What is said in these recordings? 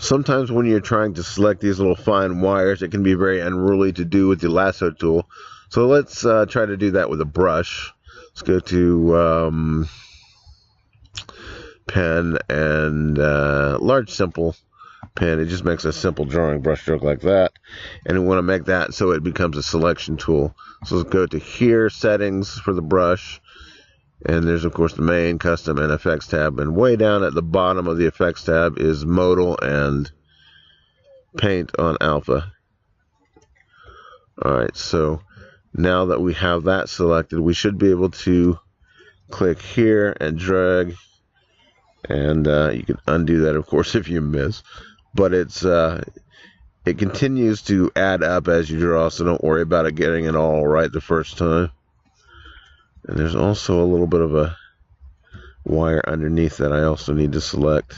Sometimes when you're trying to select these little fine wires, it can be very unruly to do with the lasso tool. So let's try to do that with a brush. Let's go to pen and large simple pen. It just makes a simple drawing brush stroke like that. And we want to make that so it becomes a selection tool. So let's go to here, settings for the brush. And there's, of course, the main, custom, and effects tab. And way down at the bottom of the effects tab is modal and paint on alpha. Alright, so now that we have that selected, we should be able to click here and drag. And you can undo that, of course, if you miss. But it continues to add up as you draw, so don't worry about it getting it all right the first time. And there's also a little bit of a wire underneath that I also need to select.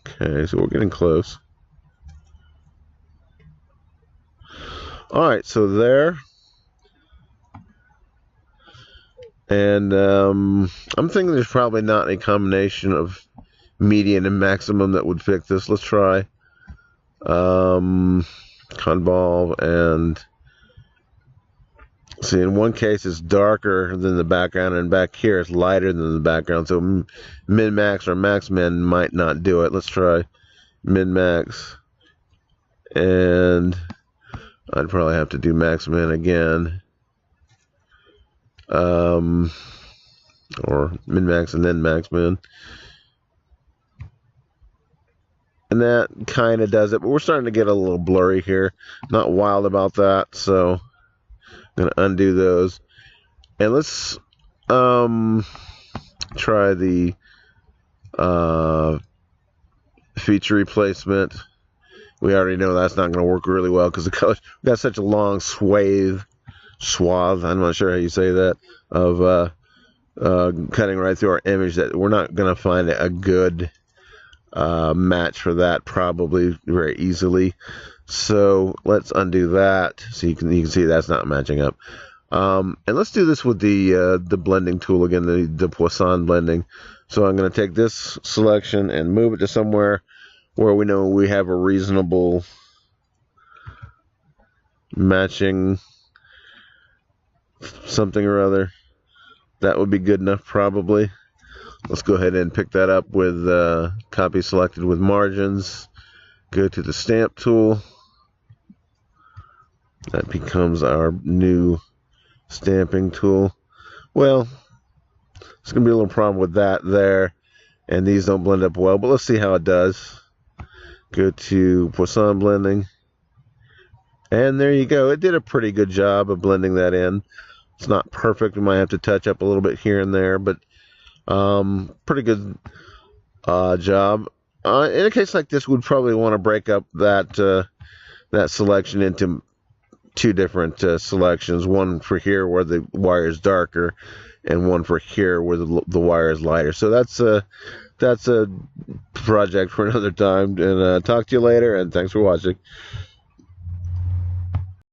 Okay, so we're getting close. Alright, so there. And I'm thinking there's probably not a combination of median and maximum that would fix this. Let's try convolve, and see, in one case it's darker than the background, and back here it's lighter than the background, so min-max or max-min might not do it. Let's try min-max, and I'd probably have to do max-min again, or min-max and then max-min. And that kind of does it, but we're starting to get a little blurry here. Not wild about that, so I'm going to undo those. And let's try the feature replacement. We already know that's not going to work really well because the colors, we've got such a long swath, I'm not sure how you say that, of cutting right through our image that we're not going to find a good match for that probably very easily. So let's undo that. So you can see that's not matching up. And let's do this with the blending tool again, the Poisson blending. So I'm going to take this selection and move it to somewhere where we know we have a reasonable matching something or other. That would be good enough probably. Let's go ahead and pick that up with copy selected with margins. Go to the stamp tool. That becomes our new stamping tool. Well, there's going to be a little problem with that there. And these don't blend up well, but let's see how it does. Go to Poisson blending. And there you go. It did a pretty good job of blending that in. It's not perfect. We might have to touch up a little bit here and there, but pretty good job. In a case like this, we'd probably want to break up that that selection into two different selections. One for here where the wire is darker, and one for here where the wire is lighter. So that's a project for another time. And talk to you later. And thanks for watching.